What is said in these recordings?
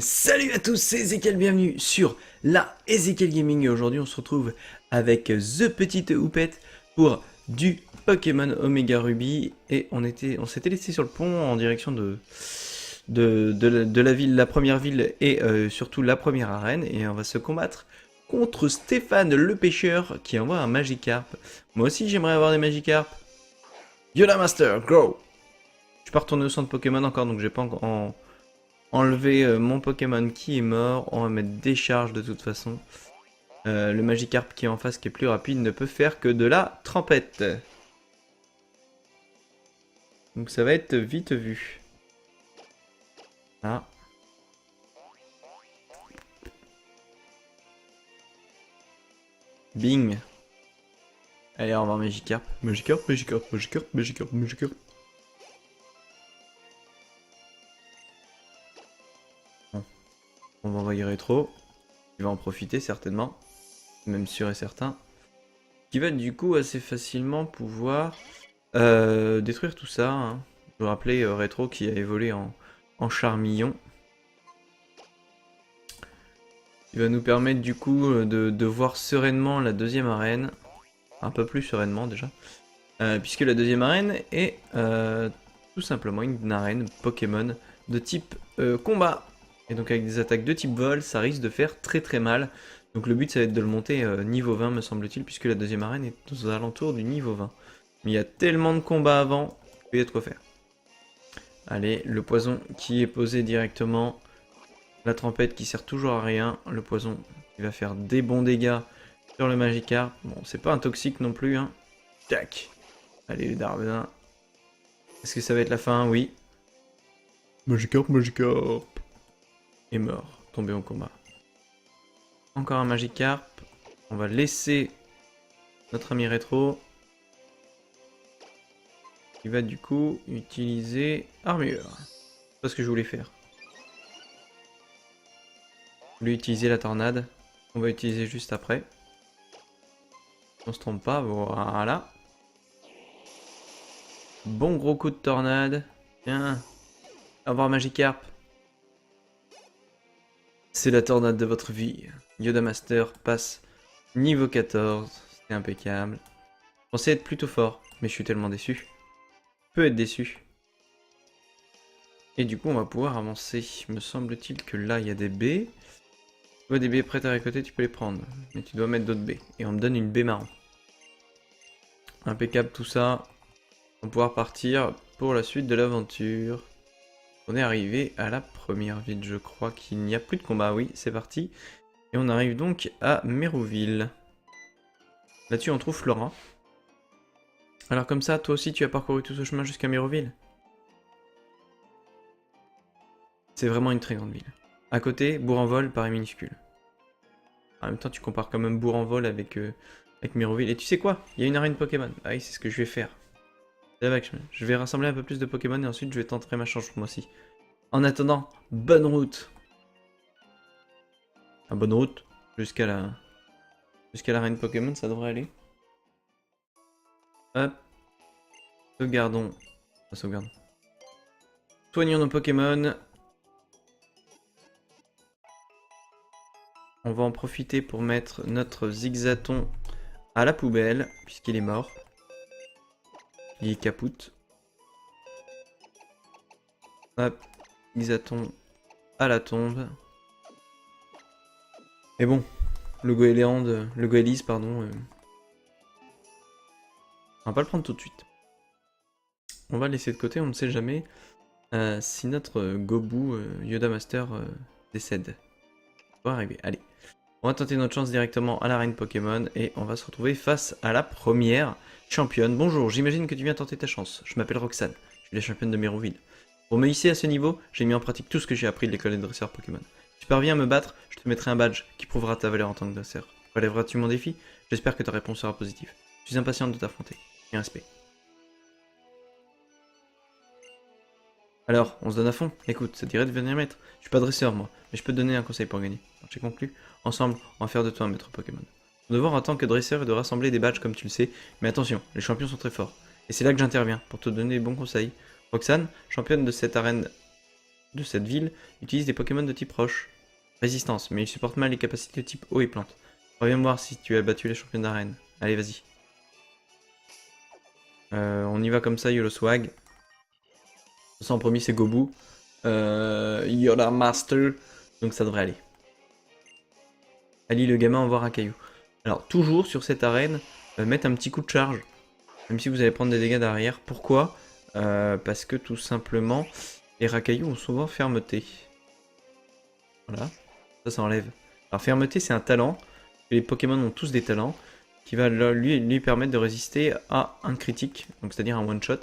Salut à tous, c'est Ezekiel, bienvenue sur la Ezekiel Gaming et aujourd'hui on se retrouve avec The Petite Houppette pour du Pokémon Omega Ruby et on s'était laissé sur le pont en direction de la ville, la première ville et surtout la première arène et on va se combattre contre Stéphane le pêcheur qui envoie un Magikarp. Moi aussi j'aimerais avoir des Magikarp. Yoda Master, go! Je suis pas retourné au centre Pokémon encore donc j'ai pas encore enlevé mon Pokémon qui est mort. On va mettre des charges de toute façon. Le Magikarp qui est en face, qui est plus rapide, ne peut faire que de la trempette. Donc ça va être vite vu. Ah. Bing. Allez, au revoir Magikarp. Magikarp, Magikarp, Magikarp, Magikarp, Magikarp. Bon. On va envoyer Rétro. Il va en profiter certainement. Même sûr et certain. Qui va du coup assez facilement pouvoir détruire tout ça. Hein. Je vous rappeler Rétro qui a évolué en Charmillon. Il va nous permettre du coup de voir sereinement la deuxième arène. Un peu plus sereinement déjà. Puisque la deuxième arène est tout simplement une arène Pokémon de type combat. Et donc avec des attaques de type vol, ça risque de faire très mal. Donc le but ça va être de le monter niveau 20 me semble-t-il, puisque la deuxième arène est aux alentours du niveau 20. Mais il y a tellement de combats avant, qu'il y a de quoi faire. Allez, le poison qui est posé directement. La trempette qui sert toujours à rien. Le poison qui va faire des bons dégâts sur le Magikarp. Bon, c'est pas un toxique non plus, hein. Tac. Allez, le Darbenin. Est-ce que ça va être la fin? Oui. Magikarp, Magikarp. Est mort, tombé au combat. Encore un Magikarp. On va laisser notre ami Rétro. Il va du coup utiliser armure. C'est pas ce que je voulais faire. Je voulais utiliser la tornade. On va utiliser juste après. On se trompe pas, voilà. Bon gros coup de tornade. Tiens. Au revoir Magikarp. C'est la tornade de votre vie. Yoda Master passe niveau 14. C'est impeccable. Je pensais être plutôt fort, mais je suis tellement déçu. Je peux être déçu. Et du coup, on va pouvoir avancer. Me semble-t-il que là, il y a des baies. Tu vois des baies prêtes à récolter, tu peux les prendre. Mais tu dois mettre d'autres baies. Et on me donne une baie marron. Impeccable tout ça. On va pouvoir partir pour la suite de l'aventure. On est arrivé à la première ville, je crois qu'il n'y a plus de combat. Oui, c'est parti. Et on arrive donc à Mérouville. Là-dessus, on trouve Flora. Alors comme ça, toi aussi, tu as parcouru tout ce chemin jusqu'à Mérouville? C'est vraiment une très grande ville. À côté, Bourg-en-Vol paraît minuscule. En même temps, tu compares quand même Bourg-en-Vol avec Mérouville. Et tu sais quoi? Il y a une arène Pokémon. Ah oui, c'est ce que je vais faire. Je vais rassembler un peu plus de Pokémon et ensuite je vais tenter ma chance moi aussi. En attendant, bonne route. Ah, bonne route jusqu'à l'arène Pokémon, ça devrait aller. Hop. Sauvegardons. Pas sauvegardons. Soignons nos Pokémon. On va en profiter pour mettre notre Zigzaton à la poubelle, puisqu'il est mort. Il est capoute. Hop, Zigzaton à la tombe. Et bon, le Goéliss, pardon. On va pas le prendre tout de suite. On va le laisser de côté, on ne sait jamais si notre Gobu Yoda Master décède. Ça va arriver, allez. On va tenter notre chance directement à l'arène Pokémon et on va se retrouver face à la première championne. Bonjour, j'imagine que tu viens tenter ta chance. Je m'appelle Roxane, je suis la championne de Mérouville. Pour me hisser à ce niveau, j'ai mis en pratique tout ce que j'ai appris de l'école des dresseurs Pokémon. Si tu parviens à me battre, je te mettrai un badge qui prouvera ta valeur en tant que dresseur. Relèveras-tu mon défi? J'espère que ta réponse sera positive. Je suis impatiente de t'affronter. Et respect. Alors, on se donne à fond. Écoute, ça te dirait de venir maître. Je suis pas dresseur moi, mais je peux te donner un conseil pour gagner. J'ai conclu. Ensemble, on va faire de toi un maître Pokémon. Ton devoir en tant que dresseur est de rassembler des badges comme tu le sais, mais attention, les champions sont très forts. Et c'est là que j'interviens, pour te donner des bons conseils. Roxane, championne de cette arène de cette ville utilise des Pokémon de type roche. Résistance, mais il supporte mal les capacités de type eau et plante. Reviens me voir si tu as battu les champions d'arène. Allez, vas-y. On y va comme ça, YOLO Swag. Ça en premier, c'est Gobu. Yoda Master. Donc ça devrait aller. Ali le gamin envoie Rakayu. Alors, toujours sur cette arène, mettre un petit coup de charge. Même si vous allez prendre des dégâts derrière. Pourquoi parce que tout simplement, les Rakayu ont souvent fermeté. Voilà. Ça enlève. Alors, fermeté, c'est un talent. Les Pokémon ont tous des talents. Qui va lui permettre de résister à un critique. Donc, c'est-à-dire un one-shot.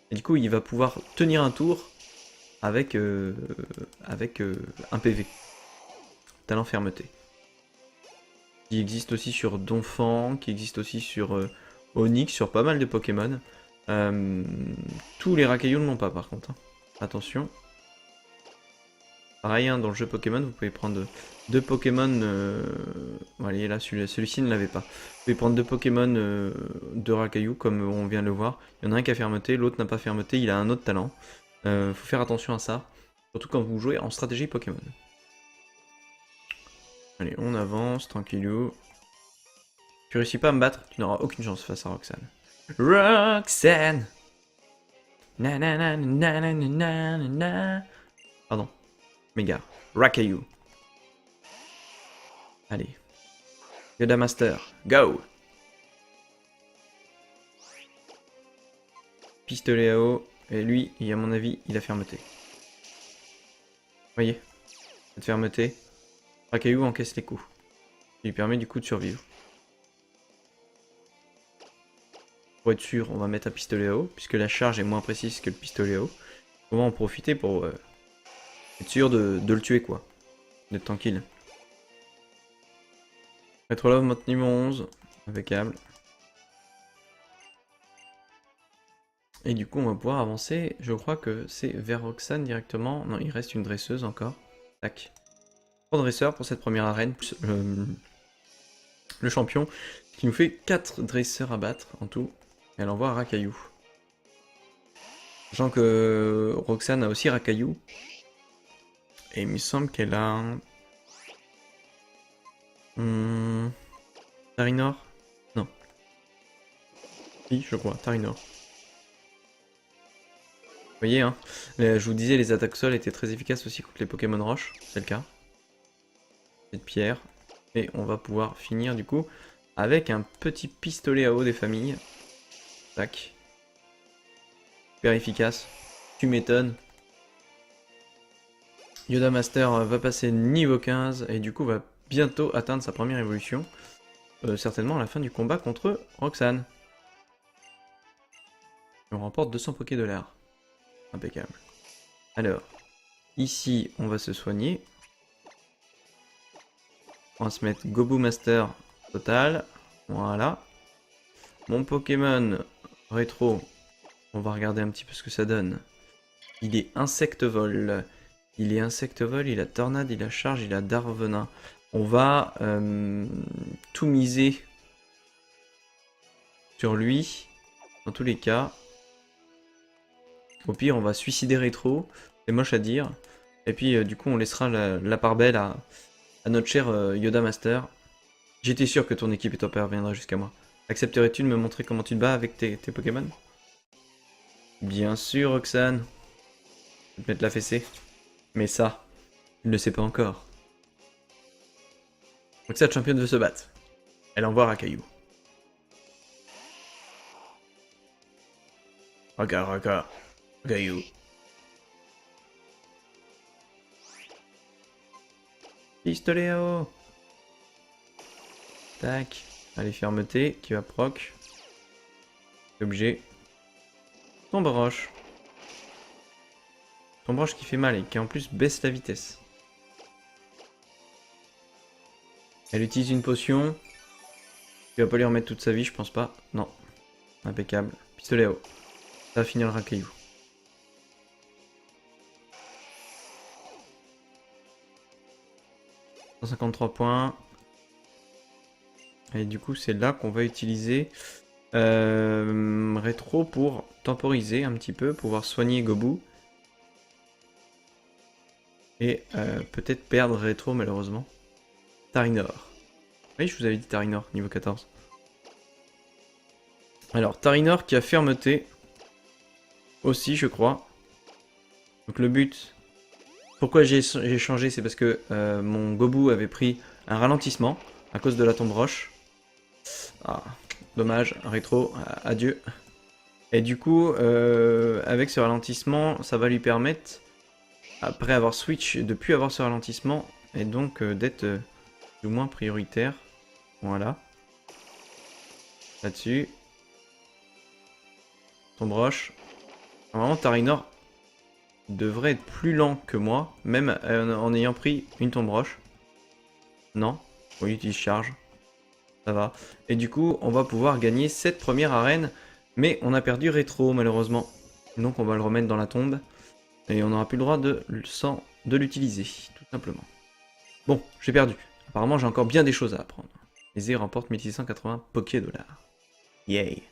Et du coup, il va pouvoir tenir un tour avec un PV. Talent fermeté. Qui existe aussi sur Donphan, qui existe aussi sur Onix, sur pas mal de Pokémon. Tous les Rakayu ne l'ont pas par contre. Hein. Attention. Pareil, hein, dans le jeu Pokémon, vous pouvez prendre deux Pokémon. Allez, là, celui-ci ne l'avait pas. Vous pouvez prendre deux Pokémon de Rakayu, comme on vient de le voir. Il y en a un qui a fermeté, l'autre n'a pas fermeté, il a un autre talent. Faut faire attention à ça. Surtout quand vous jouez en stratégie Pokémon. Allez, on avance, tranquillou. Tu réussis pas à me battre, tu n'auras aucune chance face à Roxanne. Roxanne! Na na na na na na na na. Pardon. Méga. Rakayu. Allez. Yoda Master. Go! Pistolet à eau. Et lui, à mon avis, il a fermeté. Voyez? Cette fermeté. Rakayu encaisse les coups. Ce qui lui permet du coup de survivre. Pour être sûr, on va mettre un pistolet à eau, puisque la charge est moins précise que le pistolet à eau. On va en profiter pour être sûr de le tuer, quoi. D'être tranquille. Rétro Love, mode niveau 11. Impeccable. Et du coup, on va pouvoir avancer. Je crois que c'est vers Roxanne directement. Non, il reste une dresseuse encore. Tac. 3 dresseurs pour cette première arène. Plus le champion qui nous fait 4 dresseurs à battre en tout. Et elle envoie Rakayu. Sachant que Roxanne a aussi Rakayu. Et il me semble qu'elle a un... Tarinor? Non. Oui, je crois, Tarinor. Vous voyez, hein, je vous disais, les attaques sol étaient très efficaces aussi contre les Pokémon roches. C'est le cas. Cette pierre. Et on va pouvoir finir du coup avec un petit pistolet à eau des familles. Tac. Super efficace. Tu m'étonnes. Yoda Master va passer niveau 15 et du coup va bientôt atteindre sa première évolution. Certainement à la fin du combat contre Roxanne. On remporte 200 $. Impeccable. Alors, ici on va se soigner. On va se mettre Gobu Master total. Voilà. Mon Pokémon rétro, on va regarder un petit peu ce que ça donne. Il est Insecte-Vol. Il est Insecte-Vol, il a Tornade, il a Charge, il a Darvenin. On va tout miser sur lui, dans tous les cas. Au pire, on va suicider Rétro. C'est moche à dire. Et puis, du coup, on laissera la part belle à notre cher Yoda Master. J'étais sûr que ton équipe et ton père viendraient jusqu'à moi. Accepterais-tu de me montrer comment tu te bats avec tes Pokémon? Bien sûr, Roxane. Je vais te mettre la fessée. Mais ça, il ne le sait pas encore. Roxane championne veut se battre. Elle envoie Rakayu. Rakayu. Pistolet à eau. Tac. Allez, fermeté, qui va proc. Objet. Tombe roche. Tombe roche qui fait mal et qui en plus baisse la vitesse. Elle utilise une potion. Tu vas pas lui remettre toute sa vie, je pense pas. Non. Impeccable. Pistolet à eau. Ça va finir le Rakayu. « 153 points. Et du coup, c'est là qu'on va utiliser Rétro pour temporiser un petit peu, pouvoir soigner Gobu. Et peut-être perdre rétro malheureusement. Tarinor. Oui, je vous avais dit Tarinor, niveau 14. Alors, Tarinor qui a fermeté. Aussi, je crois. Donc le but... Pourquoi j'ai changé, c'est parce que mon Gobu avait pris un ralentissement à cause de la tombe roche. Ah, dommage, rétro, adieu. Et du coup, avec ce ralentissement, ça va lui permettre, après avoir switch, de plus avoir ce ralentissement, et donc d'être du moins prioritaire. Voilà. Là-dessus. Tombe roche. Normalement, Tarinor devrait être plus lent que moi, même en ayant pris une tombe roche. Non. Oui, il charge. Ça va. Et du coup, on va pouvoir gagner cette première arène. Mais on a perdu rétro, malheureusement. Donc on va le remettre dans la tombe. Et on n'aura plus le droit de l'utiliser, tout simplement. Bon, j'ai perdu. Apparemment, j'ai encore bien des choses à apprendre. Les remporte 1680 Poké-dollars. Yay.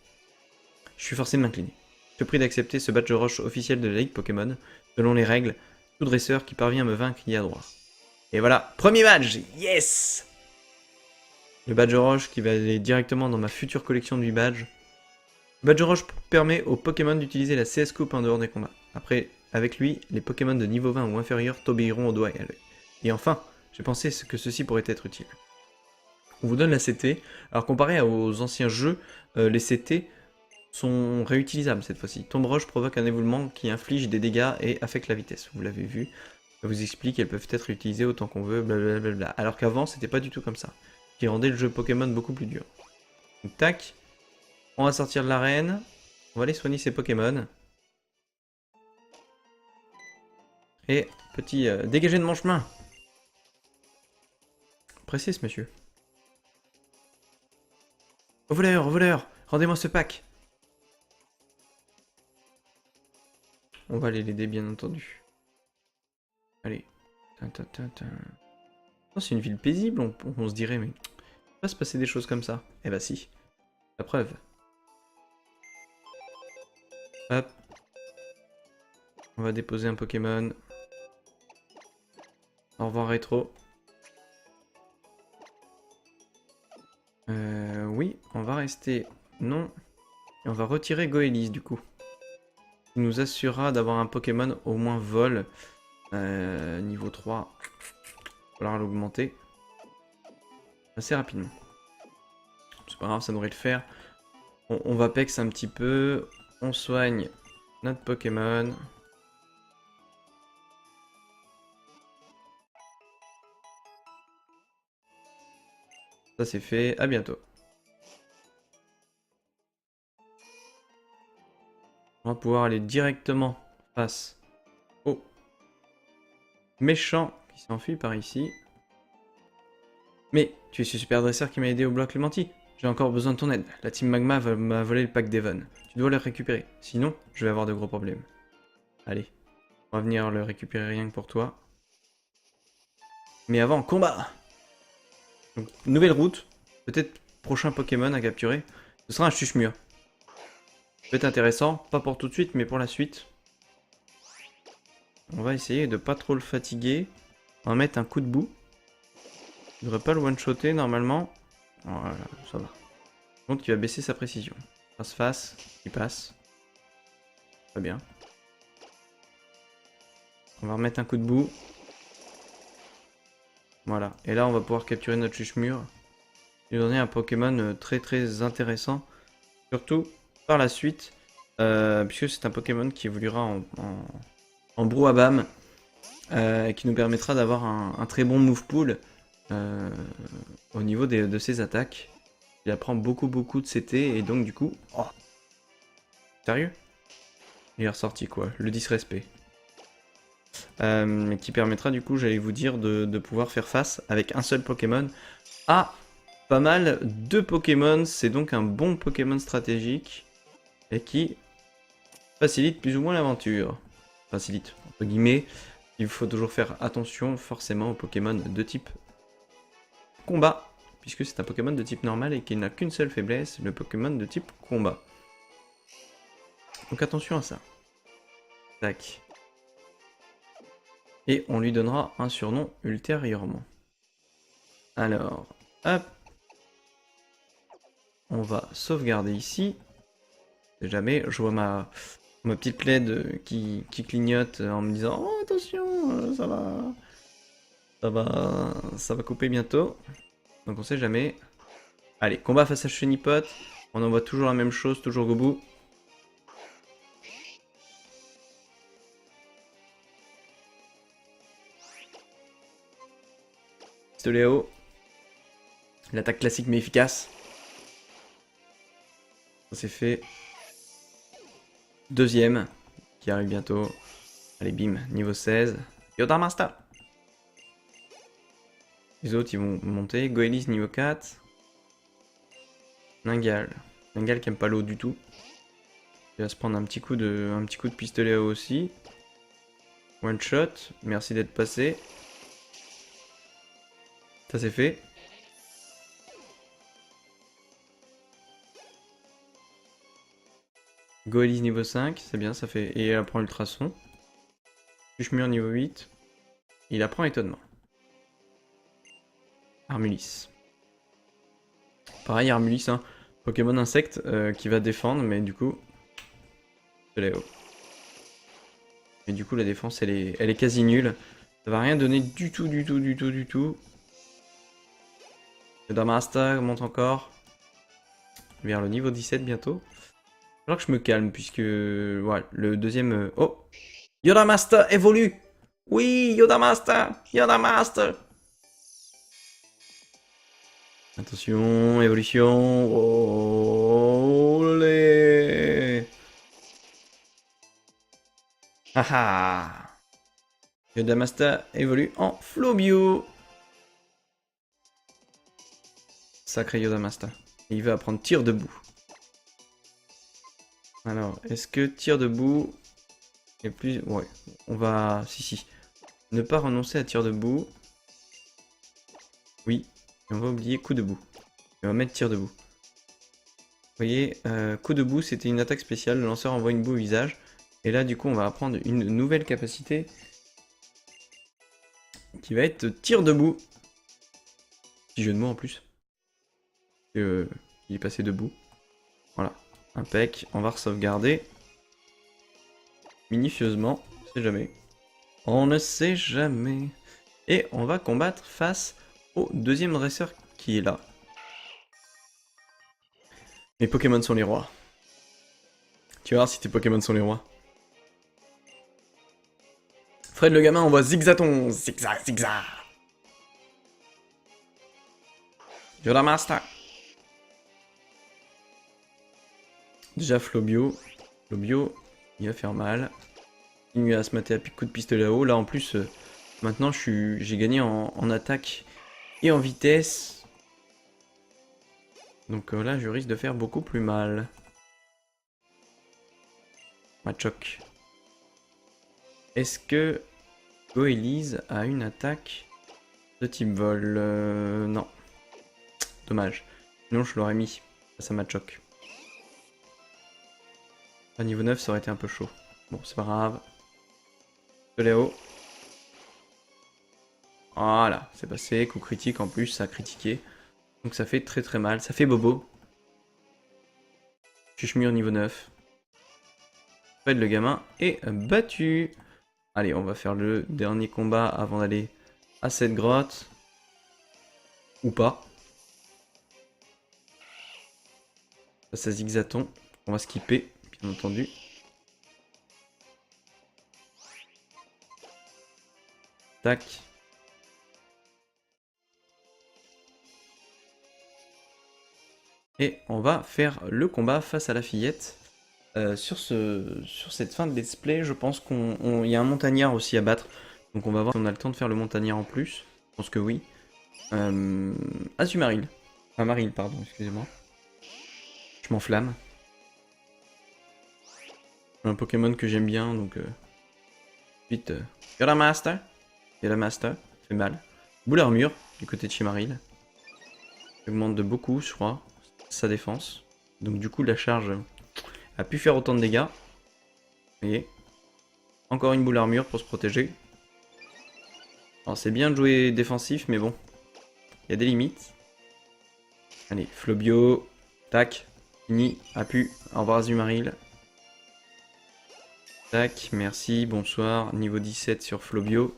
Je suis forcé de m'incliner. Je te prie d'accepter ce badge roche officiel de la Ligue Pokémon. Selon les règles, tout dresseur qui parvient à me vaincre y a droit. Et voilà, premier badge. Yes. Le badge roche qui va aller directement dans ma future collection de 8 badges. Le badge roche permet aux Pokémon d'utiliser la CS Coupe en dehors des combats. Après, avec lui, les Pokémon de niveau 20 ou inférieur t'obéiront au doigt et à l'œil. Et enfin, j'ai pensé que ceci pourrait être utile. On vous donne la CT. Alors comparé aux anciens jeux, les CT sont réutilisables cette fois-ci. Tombe roche provoque un évoluement qui inflige des dégâts et affecte la vitesse. Vous l'avez vu. Je vous explique qu'elles peuvent être utilisées autant qu'on veut, blablabla. Alors qu'avant, c'était pas du tout comme ça. Ce qui rendait le jeu Pokémon beaucoup plus dur. Donc tac. On va sortir de l'arène. On va aller soigner ces Pokémon. Et petit dégagez de mon chemin. Pressé ce monsieur. Au voleur, rendez-moi ce pack. On va aller l'aider bien entendu. Allez. Oh, c'est une ville paisible, on se dirait, mais il va se passer des choses comme ça. Eh bah si. La preuve. Hop. On va déposer un Pokémon. Au revoir rétro. Oui, on va rester... Non. Et on va retirer Goélis du coup. Il nous assurera d'avoir un Pokémon au moins vol. Niveau 3. Il va falloir l'augmenter. Assez rapidement. C'est pas grave, ça devrait le faire. On va pex un petit peu. On soigne notre Pokémon. Ça c'est fait, à bientôt. On va pouvoir aller directement face au méchant qui s'enfuit par ici. Mais tu es ce super dresseur qui m'a aidé au bloc Clémenti. J'ai encore besoin de ton aide. La team Magma m'a volé le pack d'Evon. Tu dois le récupérer. Sinon, je vais avoir de gros problèmes. Allez, on va venir le récupérer rien que pour toi. Mais avant, combat! Donc, nouvelle route. Peut-être prochain Pokémon à capturer. Ce sera un Chuchemure. Peut être intéressant. Pas pour tout de suite, mais pour la suite. On va essayer de pas trop le fatiguer. On va mettre un coup de boue. Il devrait pas le one-shotter normalement. Voilà, ça va. Donc il va baisser sa précision. Face-face, il passe. Très bien. On va remettre un coup de boue. Voilà. Et là on va pouvoir capturer notre Chuchemure. Et donner un Pokémon très très intéressant. Surtout par la suite. Puisque c'est un Pokémon qui évoluera en Brouhaban. Qui nous permettra d'avoir un très bon move pool. Au niveau de ses attaques. Il apprend beaucoup de CT et donc du coup... Oh. Sérieux? Il est ressorti quoi? Le disrespect. Qui permettra du coup, j'allais vous dire, de pouvoir faire face avec un seul Pokémon à pas mal de Pokémon. C'est donc un bon Pokémon stratégique et qui facilite plus ou moins l'aventure. Facilite, entre guillemets. Il faut toujours faire attention forcément aux Pokémon de type combat. Puisque c'est un Pokémon de type normal et qu'il n'a qu'une seule faiblesse, le Pokémon de type combat. Donc attention à ça. Tac. Et on lui donnera un surnom ultérieurement. Alors, hop. On va sauvegarder ici. Si jamais, je vois ma petite LED qui clignote en me disant « Oh, attention, ça va couper bientôt. » Donc on sait jamais. Allez, combat face à Chenipote. On envoie toujours la même chose, toujours au bout. Pistoléo. L'attaque classique mais efficace. Ça c'est fait. Deuxième, qui arrive bientôt. Allez, bim, niveau 16. Yoda Master. Les autres, ils vont monter. Goelis, niveau 4. Ningal. Ningal qui aime pas l'eau du tout. Il va se prendre un petit coup de pistolet à eau aussi. One shot. Merci d'être passé. Ça c'est fait. Goelis niveau 5, c'est bien, ça fait. Et elle apprend ultrason. Chuchmur niveau 8. Il apprend étonnement. Armulis. Pareil, Armulis, hein. Pokémon insecte qui va défendre, mais du coup. Et du coup, la défense, elle est quasi nulle. Ça va rien donner du tout. Le Damasta monte encore. Vers le niveau 17 bientôt. Alors que je me calme, puisque. Voilà, le deuxième. Oh! Yoda Master évolue! Oui, Yoda Master! Yoda Master! Attention, évolution. Oh, olé. Haha. Yoda Master évolue en Flobio. Sacré Yoda Master. Et il va apprendre tir debout. Alors, est-ce que tir debout est plus... Ouais, on va... Si. Ne pas renoncer à tir debout. Oui. Et on va oublier coup debout. Et on va mettre tir debout. Vous voyez, coup debout, c'était une attaque spéciale. Le lanceur envoie une boue au visage. Et là, du coup, on va apprendre une nouvelle capacité. Qui va être tir debout. Petit jeu de mots en plus. Il est passé debout. Voilà. Impec. On va sauvegarder. Minutieusement. On sait jamais. On ne sait jamais. Et on va combattre face au deuxième dresseur qui est là. Mes Pokémon sont les rois. Tu vas voir si tes Pokémon sont les rois. Fred le gamin envoie Zigzaton. Zigzag. Yoda Master. Déjà Flobio. Flobio, il va faire mal. Il va se mater à coup de pistolet à eau. Là en plus, maintenant j'ai gagné en attaque et en vitesse. Donc là je risque de faire beaucoup plus mal. Machoc. Est-ce que Goélise a une attaque de type vol? Non. Dommage. Sinon je l'aurais mis face à Machoc. À niveau 9 ça aurait été un peu chaud. Bon c'est pas grave. Léo. Voilà, c'est passé. Coup critique en plus, ça a critiqué. Donc ça fait très mal. Ça fait bobo. Chuchmur niveau 9. Fred le gamin est battu. Allez, on va faire le dernier combat avant d'aller à cette grotte. Ou pas. Ça Zigzaton. On va skipper, bien entendu. Tac. Et on va faire le combat face à la fillette. Sur cette fin de let's play, je pense qu'il y a un montagnard aussi à battre. Donc on va voir si on a le temps de faire le montagnard en plus. Je pense que oui. Azumarill. Enfin Marill, pardon, excusez-moi. Je m'enflamme. Un Pokémon que j'aime bien, donc... Vite. Yoda Master. Yoda Master. Fait mal. Boule armure, du côté de chez Marill. Augmente de beaucoup, je crois, sa défense. Donc du coup, la charge a pu faire autant de dégâts. Vous voyez. Encore une boule armure pour se protéger. Alors c'est bien de jouer défensif, mais bon, il y a des limites. Allez, Flobio, tac, fini, Apu, au revoir Azumarill. Tac, merci, bonsoir, niveau 17 sur Flobio.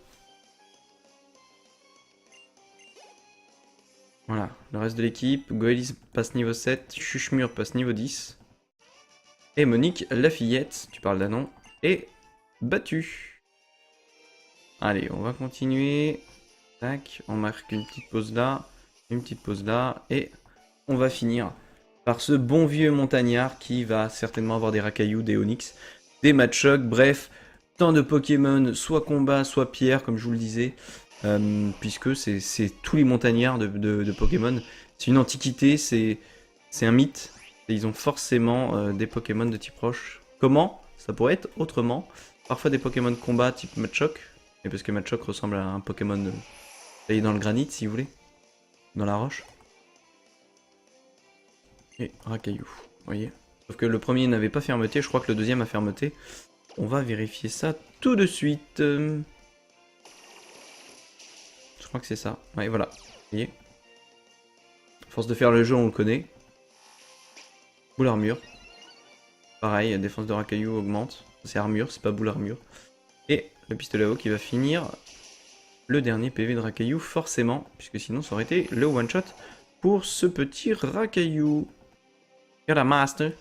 Voilà, le reste de l'équipe, Goelis passe niveau 7, Chuchmur passe niveau 10. Et Monique, la fillette, tu parles d'un nom, est battue. Allez, on va continuer. Tac, on marque une petite pause là, et on va finir par ce bon vieux montagnard qui va certainement avoir des racailloux, des onyx, des Machoc, bref, tant de Pokémon, soit combat, soit pierre, comme je vous le disais, puisque c'est tous les montagnards de Pokémon. C'est une antiquité, c'est un mythe, et ils ont forcément des Pokémon de type roche. Comment? Ça pourrait être autrement. Parfois des Pokémon de combat type Machoc, et parce que Machoc ressemble à un Pokémon taillé dans le granit, si vous voulez, dans la roche. Et racaillou, vous voyez. Sauf que le premier n'avait pas fermeté, je crois que le deuxième a fermeté. On va vérifier ça tout de suite. Je crois que c'est ça. Ouais, voilà. Vous voyez. À force de faire le jeu, on le connaît. Boule armure. Pareil, la défense de racaillou augmente. C'est armure, c'est pas boule armure. Et le pistolet à eau qui va finir le dernier PV de racaillou, forcément, puisque sinon ça aurait été le one shot pour ce petit racaillou. Regarde la master.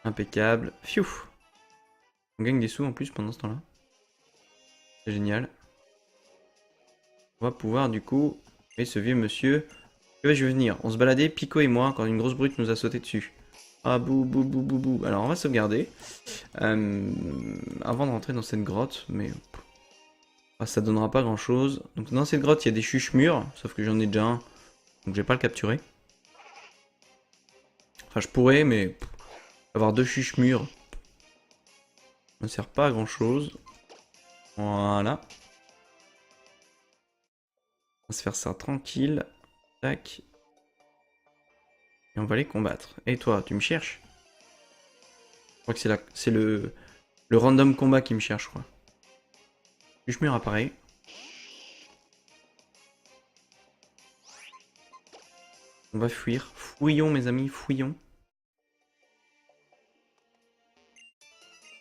Impeccable. Pfiou. On gagne des sous en plus pendant ce temps-là. C'est génial. On va pouvoir du coup... Et ce vieux monsieur... Je vais venir. On se baladait, Pico et moi, quand une grosse brute nous a sauté dessus. Ah bou bou bou bou bou. Alors on va sauvegarder. Avant de rentrer dans cette grotte, mais... Ah, ça donnera pas grand chose. Donc dans cette grotte il y a des chuchemures, sauf que j'en ai déjà un. Donc je vais pas le capturer. Enfin je pourrais, mais... Avoir deux chuchemures... ne sert pas à grand chose. Voilà. On va se faire ça tranquille. Tac. Et on va les combattre. Et toi, tu me cherches? Je crois que c'est le random combat qui me cherche, je crois. Chuchmure apparaît. On va fuir. Fouillons, mes amis, fouillons.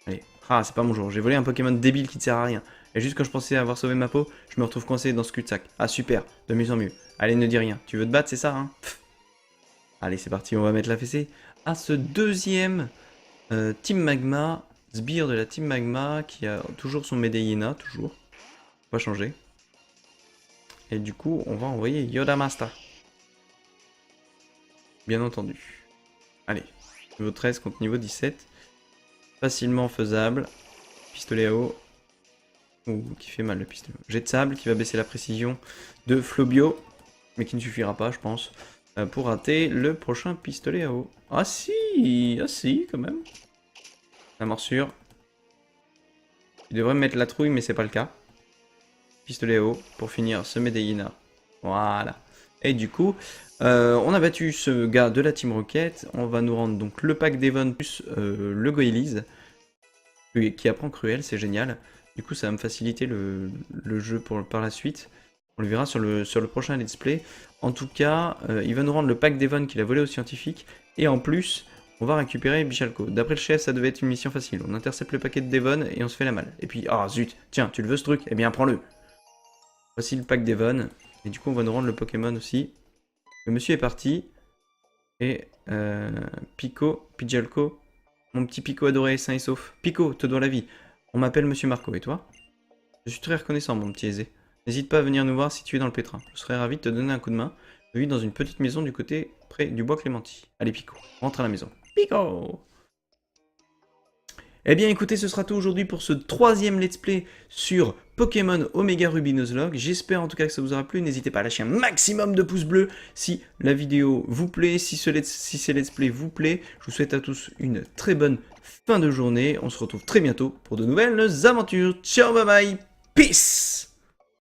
Allez. Ah, c'est pas mon jour. J'ai volé un Pokémon débile qui ne sert à rien. Et juste quand je pensais avoir sauvé ma peau, je me retrouve coincé dans ce cul-de-sac. Ah, super. De mieux en mieux. Allez, ne dis rien. Tu veux te battre, c'est ça, hein? Pff. Allez, c'est parti. On va mettre la fessée à ce deuxième Team Magma. Sbire de la Team Magma qui a toujours son Medellina, toujours. Pas changé. Et du coup, on va envoyer Yoda Master. Bien entendu. Allez. Niveau 13 contre niveau 17. Facilement faisable. Pistolet à eau. Ouh, qui fait mal le pistolet. Jet de sable qui va baisser la précision de Flobio. Mais qui ne suffira pas, je pense, pour rater le prochain pistolet à eau. Ah si, quand même. La morsure. Il devrait me mettre la trouille, mais c'est pas le cas. Pistolet à eau pour finir ce Medellina. Voilà. Et du coup, on a battu ce gars de la Team Rocket. On va nous rendre donc le pack Devon plus le Goelis qui apprend Cruel, c'est génial. Du coup, ça va me faciliter le jeu par la suite. On le verra sur le prochain let's play. En tout cas, il va nous rendre le pack Devon qu'il a volé aux scientifiques. Et en plus, on va récupérer Bichalco. D'après le chef, ça devait être une mission facile. On intercepte le paquet de Devon et on se fait la malle. Et puis, ah zut, tiens, tu le veux ce truc? Eh bien, prends-le. Voici le pack Devon. Et du coup, on va nous rendre le Pokémon aussi. Le monsieur est parti. Et Pico, Pidgealco, mon petit Pico adoré, sain et sauf. Pico, te dois la vie. On m'appelle Monsieur Marco, et toi? Je suis très reconnaissant, mon petit aisé. N'hésite pas à venir nous voir si tu es dans le pétrin. Je serais ravi de te donner un coup de main. Je vis dans une petite maison du côté près du bois Clémenti. Allez, Pico, rentre à la maison. Pico! Eh bien écoutez, ce sera tout aujourd'hui pour ce troisième let's play sur Pokémon Omega Ruby Nuzlocke. J'espère en tout cas que ça vous aura plu. N'hésitez pas à lâcher un maximum de pouces bleus si la vidéo vous plaît, si ces let's play vous plaît. Je vous souhaite à tous une très bonne fin de journée. On se retrouve très bientôt pour de nouvelles aventures. Ciao, bye bye, peace!